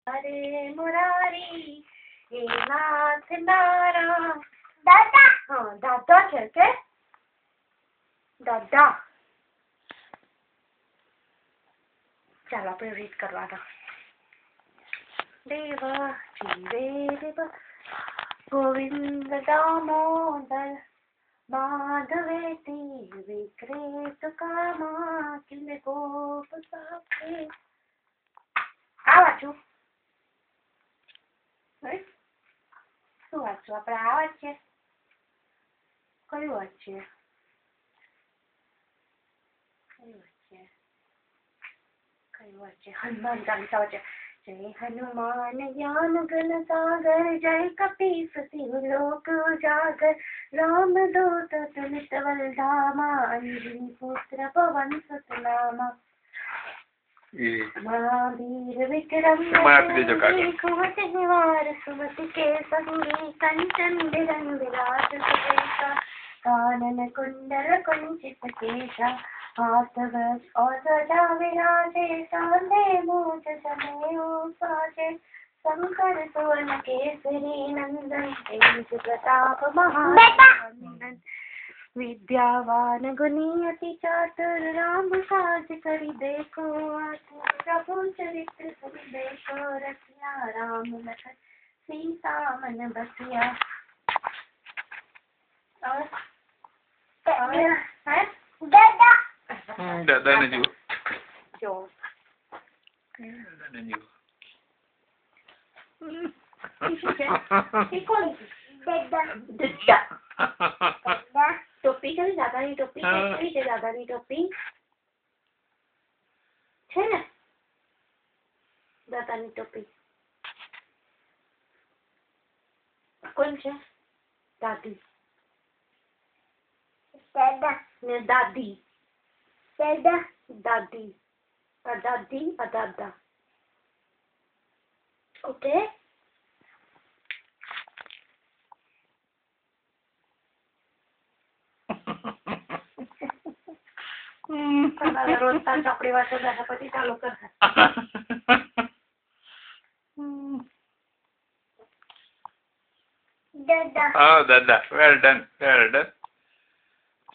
हरे मुरारी हे नाथ नारायण दादा हाँ दादा છે કે દાદા ચાલો આપણે રીડ કરવાના દેવ જીવે દેવ ગોવિંદ દામોદર માધવેતી વિક્રેત કામા કિલે ગોપ સાખે આ વાંચું શું વાંચું આપણે આ વાંચીએ કયું વાંચીએ हनुमान चालीसा वाचे जय हनुमान ज्ञान गुण सागर जय कपीस तिहु लोक उजागर राम दूत तुलित बलधामा अंजनी पुत्र पवन सुत नामा महावीर विक्रम कुमति निवार सुमति के संगी कंचन बिरंग विराट सुरेशा कानन कुंडल कुंचित केशा हाथवश और सदा विराजे कांधे मूंछ जनेऊ साजे शंकर सुवर्ण केसरी नंदन तेज प्रताप महानंदन विद्यावान गुणी अति चातुर राम काज करि देखो आतुर प्रभु चरित्र सुनि देखो रसिया राम लखन सीता मन बसिया और दादा दादा ने जो दादा ने जो टोपी करी दादानी टोपी कई છે દાદાની ટોપી છે ને દાદાની ટોપી કોણ છે દાદી દાદા ને દાદી દાદા દાદી દાદી દાદા ઓકે रोज तास आपली वाटत गणपती चालू करतात दादा. Oh, Dada. Well done. Well done.